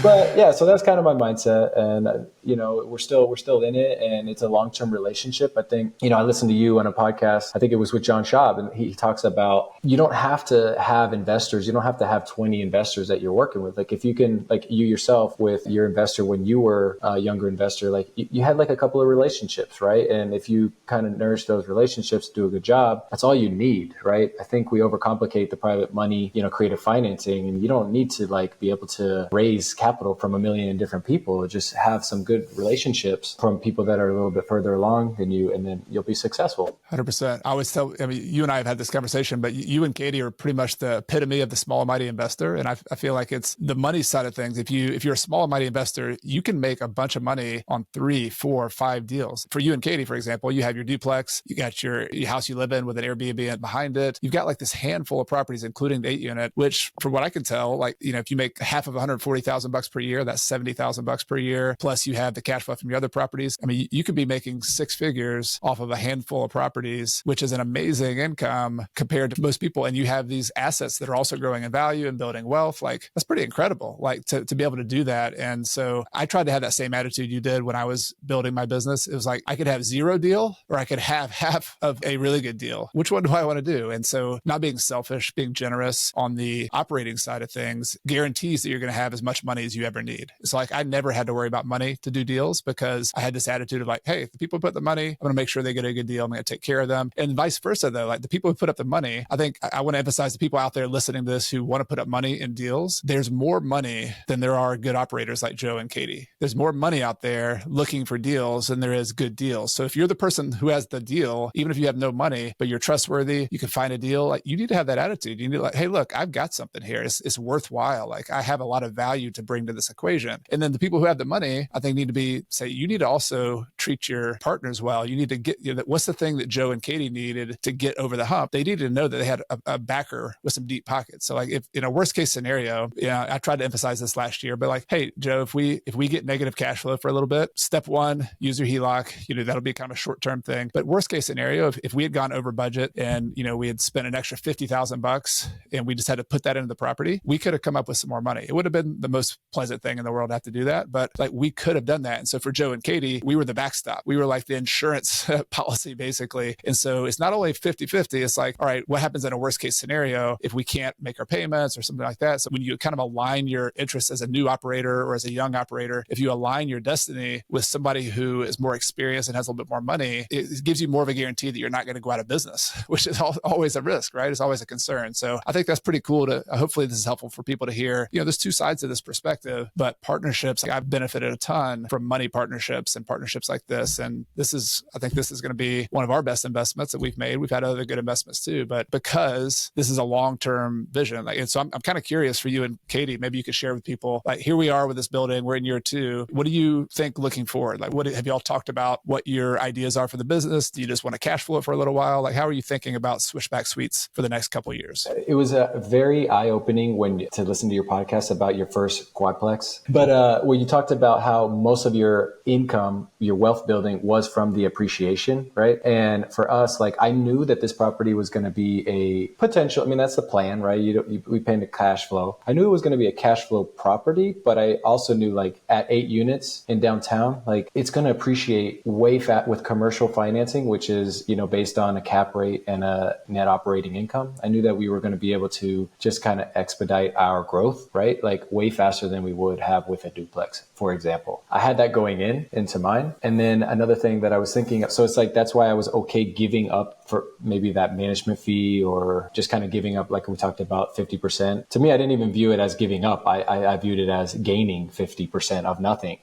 But yeah, so that's kind of my mindset. And, we're still in it and it's a long-term relationship. I think, I listened to you on a podcast. I think it was with John Schaub, and he talks about, you don't have to have investors. You don't have to have 20 investors that you're working with. Like if you can, like you yourself with your investor, when you were a younger investor, like you had like a couple of relationships, right? And if you kind of nourish those relationships, do a good job, that's all you need, right? I think we overcomplicate the private money, creative financing, and you don't need to like be able to raise capital from a million different people. Just have some good relationships from people that are a little bit further along than you, and then you'll be successful. 100%. I always tell, you and I have had this conversation, but you and Katie are pretty much the epitome of the small, mighty investor. And I feel like it's the money side of things. If you're a small, mighty investor, you can make a bunch of money on 3, 4, 5 deals. For you and Katie, for example, you have your duplex, you got your house you live in with an Airbnb behind it. You've got like this handful of properties, including the 8-unit, which from what I can tell, like, if you make half of $140,000 per year, that's $70,000 per year. Plus you have the cash flow from your other properties. You could be making 6 figures off of a handful of properties, which is an amazing income compared to most people. And you have these assets that are also growing in value and building wealth. Like that's pretty incredible, like to be able to do that. And so I tried to have that same attitude you did when I was building my business. It was like, I could have 0 deal or I could have half of a really good deal. Which one do I want to do? And so not being selfish, being generous on the operating side of things guarantees that you're going to have as much money as you ever need. It's like, I never had to worry about money to do deals because I had this attitude of like, hey, if the people put the money, I'm going to make sure they get a good deal. I'm going to take care of them. And vice versa though, like the people who put up the money, I think I want to emphasize the people out there listening to this who want to put up money in deals. There's more money than there are good operators like Joe and Katie. There's more money out there looking for deals than there is good deals. So if you're the person who has the deal, even if you have no money, but you're trustworthy, you can find a deal, like you need to have that attitude. You need to like, hey, look, I've got something here. It's worthwhile. Like I have a lot of value to bring to this equation. And then the people who have the money, I think need to say, you need to also treat your partners well. You need to get, what's the thing that Joe and Katie needed to get over the hump? They needed to know that they had a backer with some deep pockets. So like if in a worst case scenario, I tried to emphasize this last year, but like, hey, Joe, if we get negative cash flow for a little bit, step one, use your HELOC, that'll be kind of a short-term thing. But worst case scenario, if we had gone over budget and, we had spent an extra $50,000 and we just had to put that into the property, we could have come up with some more money. It would have been the most pleasant thing in the world to have to do that. But like we could have done that. And so for Joe and Katie, we were the backstop. We were like the insurance policy basically. And so it's not only 50-50, it's like, all right, what happens in a worst case scenario if we can't make our payments or something like that? So when you kind of align your interests as a new operator or as a young operator, if you align your destiny with somebody who is more experienced and has a little bit more money, it gives you more of a guarantee that you're not going to go out of business, which is always a risk, right? It's always a concern. So I think that's pretty cool to, hopefully this is helpful for people to hear, there's two sides to this perspective, but partnerships, I've benefited a ton from money partnerships and partnerships like this. And I think this is going to be one of our best investments that we've made. We've had other good investments too, but because this is a long-term vision. And so I'm kind of curious for you and Katie, maybe you could share with people, like here we are with this building, we're in year 2. What do you think looking forward? Like what have you all talked about what your ideas are for the business? Do you just want to cash flow it for a little while? Like how are you thinking about Switchback Suites for the next couple of years? It was very eye-opening to listen to your podcast about your first quadplex. But when you talked about how most of your income, your wealth building was from the appreciation, right? And for us, like I knew that this property was going to be a potential, that's the plan, right? We pay the cash flow. I knew it was going to be a cash flow property, but I also knew like at 8 units in downtown, like it's going to appreciate way fast with commercial financing, which is, based on a cap rate and a net operating income. I knew that we were going to be able to just kind of expedite our growth, right? Like way faster than we would have with a duplex, for example. I had that going into mine. And then another thing that I was thinking of, so it's like, that's why I was okay giving up for maybe that management fee or just kind of giving up, like we talked about 50%. To me, I didn't even view it as giving up. I viewed it as gaining 50% of nothing,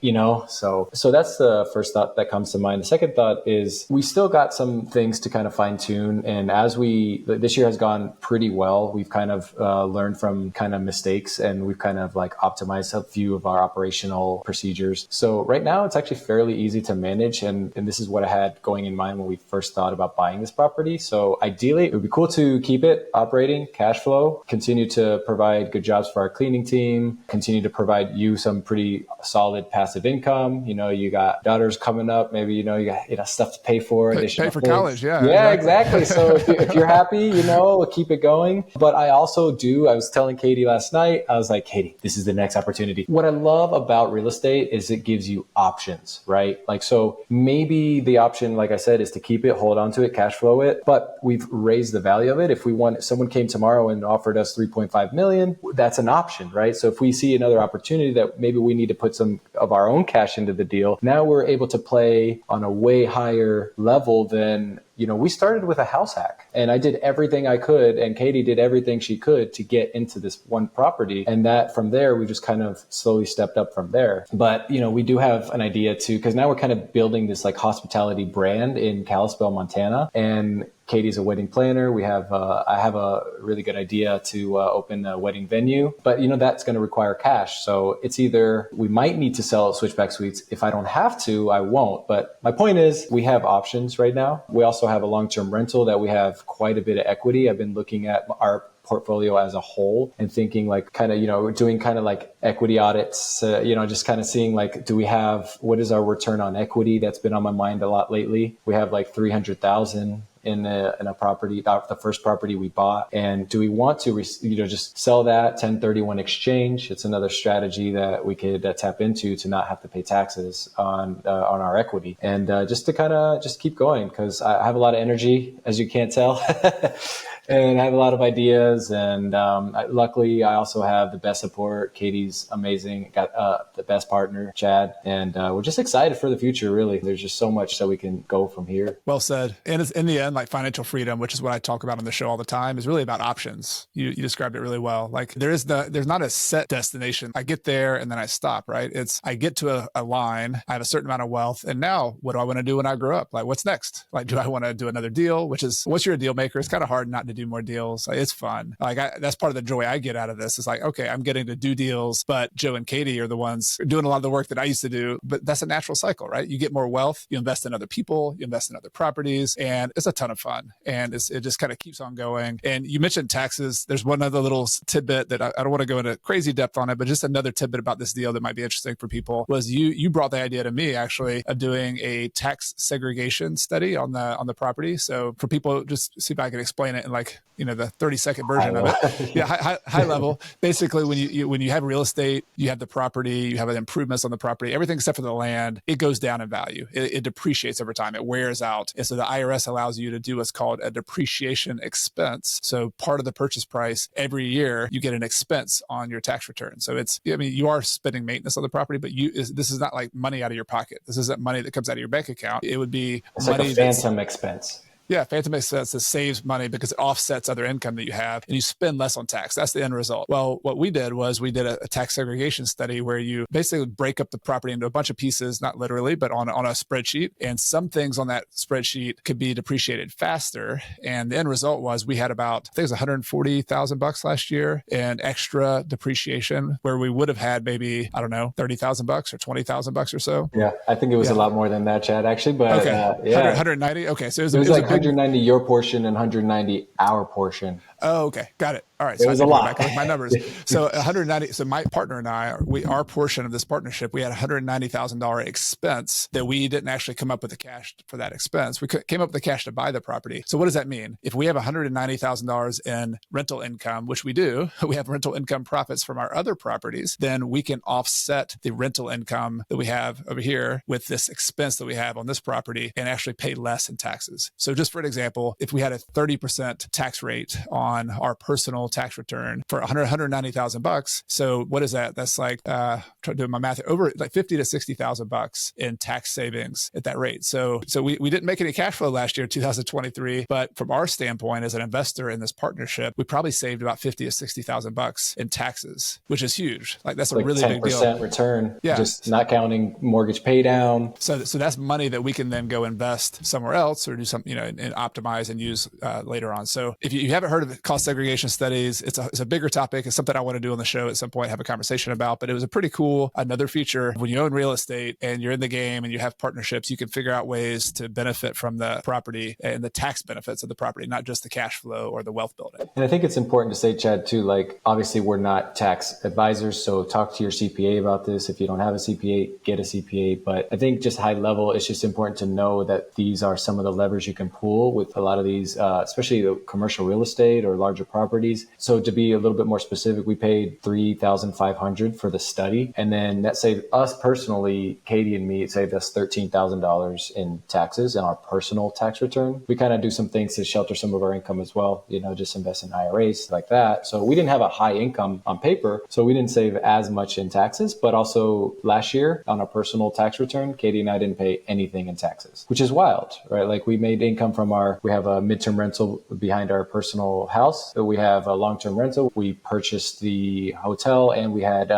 So that's the first thought that comes to mind. The second thought is we still got some things to kind of fine tune. And as this year has gone pretty well, we've kind of learned from kind of mistakes and we've kind of like optimized a few of our operational procedures. So right now it's actually fairly easy to manage. And this is what I had going in mind when we first thought about buying this property. So ideally it would be cool to keep it operating, cash flow, continue to provide good jobs for our cleaning team, continue to provide you some pretty solid passive income. You got daughters coming up, maybe, you got stuff to pay for. Pay for college. Yeah. Yeah, exactly. So if you're happy, we'll keep it going. But I also I was telling Katie last night, I was like, Katie, this is the next opportunity. What I love about real estate is it gives you options, right? Like, so maybe the option, like I said, is to keep it, hold on to it, cash flow it, but we've raised the value of it. If someone came tomorrow and offered us 3.5 million, that's an option, right? So if we see another opportunity that maybe we need to put some of our own cash into the deal, now we're able to play on a way higher level than we started with a house hack and I did everything I could and Katie did everything she could to get into this one property. And that from there, we just kind of slowly stepped up from there. But, we do have an idea too, because now we're kind of building this like hospitality brand in Kalispell, Montana. And Katie's a wedding planner. I have a really good idea to open a wedding venue, but that's going to require cash. So it's either we might need to sell Switchback Suites. If I don't have to, I won't. But my point is we have options right now. We also have a long-term rental that we have quite a bit of equity. I've been looking at our portfolio as a whole and thinking like kind of, doing kind of like equity audits, just kind of seeing like, what is our return on equity? That's been on my mind a lot lately. We have like 300,000 in a property, the first property we bought. And do we want to, just sell that 1031 exchange? It's another strategy that we could tap into to not have to pay taxes on our equity. And just to kind of just keep going because I have a lot of energy, as you can't tell. And I have a lot of ideas. And luckily, I also have the best support. Katie's amazing. Got the best partner, Chad. And we're just excited for the future, really. There's just so much that we can go from here. Well said. And it's in the end, like financial freedom, which is what I talk about on the show all the time, is really about options. You described it really well. Like there's not a set destination. I get there and then I stop, right? I get to a line, I have a certain amount of wealth. And now what do I want to do when I grow up? Like what's next? Like, do I want to do another deal? Once you're a deal maker, it's kind of hard not to do do more deals. Like, it's fun. That's part of the joy I get out of this. Is like, okay, I'm getting to do deals, but Joe and Katie are the ones doing a lot of the work that I used to do. But that's a natural cycle, right? You get more wealth, you invest in other people, you invest in other properties, and it's a ton of fun. And it just kind of keeps on going. And you mentioned taxes. There's one other little tidbit that I don't want to go into crazy depth on it, but just another tidbit about this deal that might be interesting for people was you brought the idea to me actually of doing a tax segregation study on the property. So for people, just see if I can explain it in the 30-second version of it. Yeah, high level. Basically, when you have real estate, you have the property, you have improvements on the property, everything except for the land, it goes down in value. It depreciates over time. It wears out. And so the IRS allows you to do what's called a depreciation expense. So part of the purchase price every year, you get an expense on your tax return. So you are spending maintenance on the property, but this is not like money out of your pocket. This isn't money that comes out of your bank account. It would be money like a phantom expense. Yeah, phantom expense that saves money because it offsets other income that you have and you spend less on tax. That's the end result. Well, what we did was we did a tax segregation study where you basically break up the property into a bunch of pieces, not literally, but on a spreadsheet. And some things on that spreadsheet could be depreciated faster. And the end result was we had about, I think it was $140,000 last year in extra depreciation where we would have had maybe, I don't know, $30,000 or $20,000 or so. Yeah, I think it was a lot more than that, Chad, actually. But okay. 190? Okay, so it was like 190 your portion and 190 our portion. Oh, okay. Got it. All right. So it was a lot. Back with my numbers. So 190. So my partner and I, our portion of this partnership, we had $190,000 expense that we didn't actually come up with the cash for that expense. We came up with the cash to buy the property. So what does that mean? If we have $190,000 in rental income, which we do, we have rental income profits from our other properties, then we can offset the rental income that we have over here with this expense that we have on this property and actually pay less in taxes. So just for an example, if we had a 30% tax rate on our personal tax return for $190,000. So what is that? That's like, trying to do my math, over like $50,000 to $60,000 in tax savings at that rate. So we didn't make any cash flow last year, 2023, but from our standpoint as an investor in this partnership, we probably saved about $50,000 to $60,000 in taxes, which is huge. Like that's a really big deal. 10% return, just not counting mortgage pay down. So that's money that we can then go invest somewhere else or do something, and optimize and use later on. So if you haven't heard of cost segregation studies, it's a bigger topic. It's something I want to do on the show at some point, have a conversation about, but it was a pretty cool, another feature. When you own real estate and you're in the game and you have partnerships, you can figure out ways to benefit from the property and the tax benefits of the property, not just the cash flow or the wealth building. And I think it's important to say, Chad, too, like obviously we're not tax advisors, so talk to your CPA about this. If you don't have a CPA, get a CPA. But I think just high level, it's just important to know that these are some of the levers you can pull with a lot of these, especially the commercial real estate or larger properties. So to be a little bit more specific, we paid $3,500 for the study. And then that saved us personally, Katie and me, it saved us $13,000 in taxes in our personal tax return. We kind of do some things to shelter some of our income as well, just invest in IRAs like that. So we didn't have a high income on paper, so we didn't save as much in taxes. But also last year on our personal tax return, Katie and I didn't pay anything in taxes, which is wild, right? Like we made income from we have a midterm rental behind our personal house. So we have a long-term rental. We purchased the hotel and we had,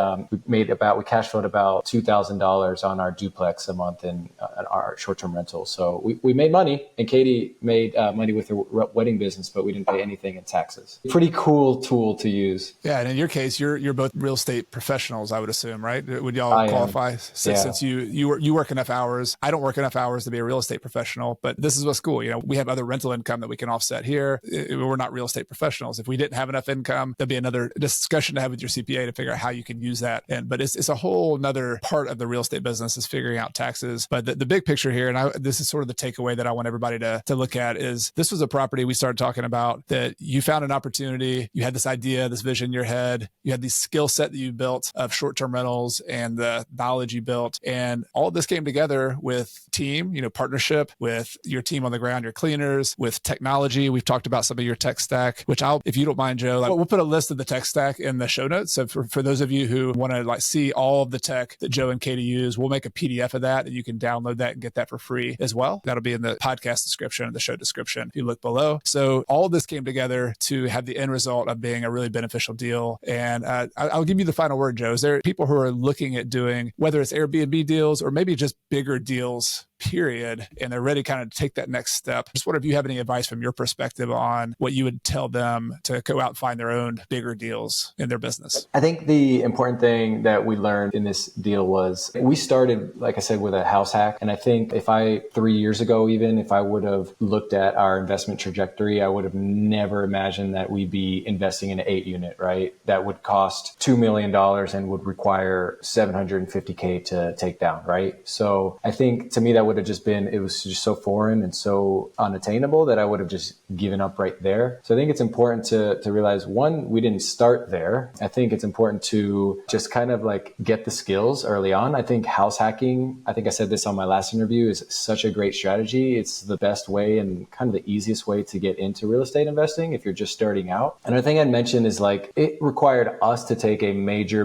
we cash flowed about $2,000 on our duplex a month in our short-term rental. So we made money, and Katie made money with her wedding business, but we didn't pay anything in taxes. Pretty cool tool to use. Yeah. And in your case, you're both real estate professionals, I would assume, right? Would y'all qualify since you work enough hours? I don't work enough hours to be a real estate professional, but this is what's cool. We have other rental income that we can offset here. We're not real estate professionals. If we didn't have enough income, there'd be another discussion to have with your CPA to figure out how you can use that. But it's a whole nother part of the real estate business is figuring out taxes. But the big picture here, and this is sort of the takeaway that I want everybody to look at, is this was a property we started talking about that you found an opportunity. You had this idea, this vision in your head. You had the skill set that you built of short-term rentals and the knowledge you built. And all of this came together with team, partnership with your team on the ground, your cleaners, with technology. We've talked about some of your tech stack, which if you don't mind, Joe, we'll put a list of the tech stack in the show notes. So for those of you who want to see all of the tech that Joe and Katie use, we'll make a PDF of that and you can download that and get that for free as well. That'll be in the podcast description, the show description, if you look below. So all of this came together to have the end result of being a really beneficial deal. And I'll give you the final word, Joe. Is there people who are looking at doing, whether it's Airbnb deals or maybe just bigger deals, period, and they're ready to kind of take that next step. Just wonder if you have any advice from your perspective on what you would tell them to go out and find their own bigger deals in their business. I think the important thing that we learned in this deal was we started, like I said, with a house hack. And I think 3 years ago, even if I would have looked at our investment trajectory, I would have never imagined that we'd be investing in an 8-unit, right? That would cost $2 million and would require $750K to take down, right? So I think to me, that would have just been, it was just so foreign and so unattainable that I would have just given up right there. So I think it's important to realize, one, we didn't start there. I think it's important to just kind of like get the skills early on. I think house hacking, I think I said this on my last interview, is such a great strategy. It's the best way and kind of the easiest way to get into real estate investing if you're just starting out. Another thing I'd mention is like, it required us to take a major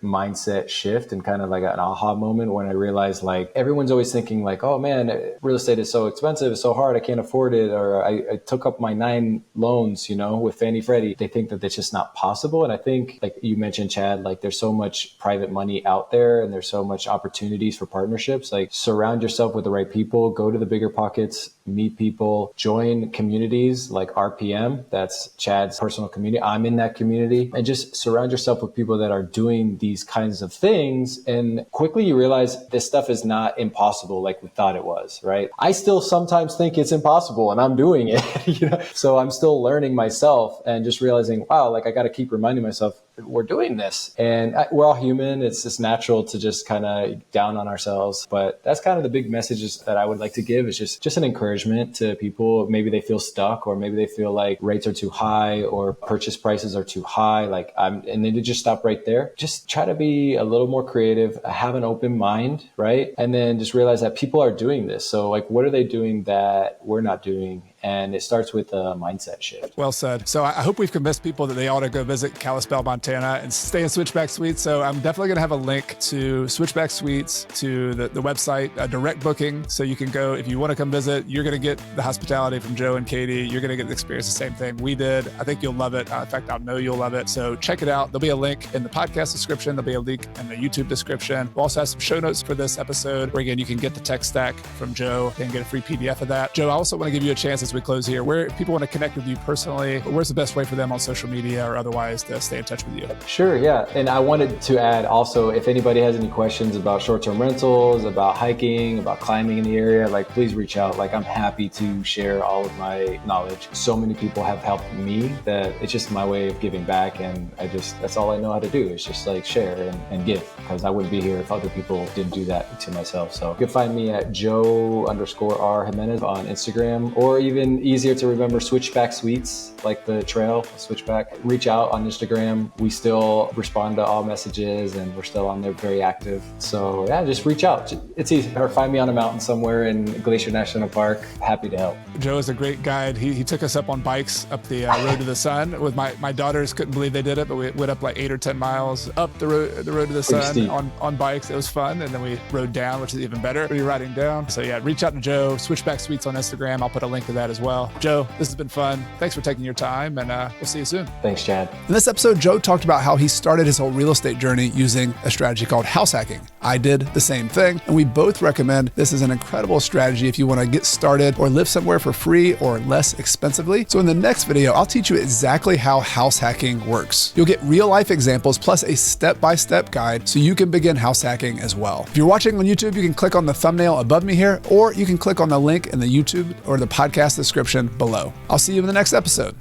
mindset shift and kind of like an aha moment when I realized like everyone's always thinking like, oh man, real estate is so expensive, it's so hard, I can't afford it. Or I took up my 9 loans, with Fannie Freddie. They think that it's just not possible. And I think like you mentioned, Chad, like there's so much private money out there and there's so much opportunities for partnerships. Like surround yourself with the right people, go to the bigger pockets, meet people, join communities like RPM. That's Chad's personal community. I'm in that community, and just surround yourself with people that are doing these kinds of things. And quickly you realize this stuff is not impossible like we thought it was, right? I still sometimes think it's impossible and I'm doing it, So I'm still learning myself and just realizing, wow, like I got to keep reminding myself we're doing this, and we're all human. It's just natural to just kind of down on ourselves. But that's kind of the big messages that I would like to give, is just an encouragement to people. Maybe they feel stuck, or maybe they feel like rates are too high or purchase prices are too high. And then to just stop right there. Just try to be a little more creative, have an open mind, right? And then just realize that people are doing this. So like, what are they doing that we're not doing? And it starts with a mindset shift. Well said. So I hope we've convinced people that they ought to go visit Kalispell, Montana and stay in Switchback Suites. So I'm definitely going to have a link to Switchback Suites, to the website, direct booking. So you can go, if you want to come visit, you're going to get the hospitality from Joe and Katie. You're going to get to experience the same thing we did. I think you'll love it. In fact, I know you'll love it. So check it out. There'll be a link in the podcast description. There'll be a link in the YouTube description. We'll also have some show notes for this episode where, again, you can get the tech stack from Joe and get a free PDF of that. Joe, I also want to give you a chance as we close here, where if people want to connect with you personally, where's the best way for them on social media or otherwise to stay in touch with you? Sure, yeah. And I wanted to add also, if anybody has any questions about short-term rentals, about hiking, about climbing in the area, like please reach out. Like I'm happy to share all of my knowledge. So many people have helped me that it's just my way of giving back. And that's all I know how to do, is just like share and give, because I wouldn't be here if other people didn't do that to myself. So you can find me at Joe_R Jimenez on Instagram, or even easier to remember, Switchback Suites, like the trail, Switchback. Reach out on Instagram. We still respond to all messages and we're still on there, very active. So yeah, just reach out. It's easy. Or find me on a mountain somewhere in Glacier National Park. Happy to help. Joe is a great guide. He took us up on bikes up the road to the sun. With my daughters, couldn't believe they did it, but we went up like 8 or 10 miles up the road to the sun on bikes. It was fun. And then we rode down, which is even better. We were riding down. So yeah, reach out to Joe, Switchback Suites on Instagram. I'll put a link to that as well. Joe, this has been fun. Thanks for taking your time, and we'll see you soon. Thanks, Chad. In this episode, Joe talked about how he started his whole real estate journey using a strategy called house hacking. I did the same thing, and we both recommend this is an incredible strategy if you want to get started or live somewhere for free or less expensively. So in the next video, I'll teach you exactly how house hacking works. You'll get real life examples plus a step-by-step guide so you can begin house hacking as well. If you're watching on YouTube, you can click on the thumbnail above me here, or you can click on the link in the YouTube or the podcast description below. I'll see you in the next episode.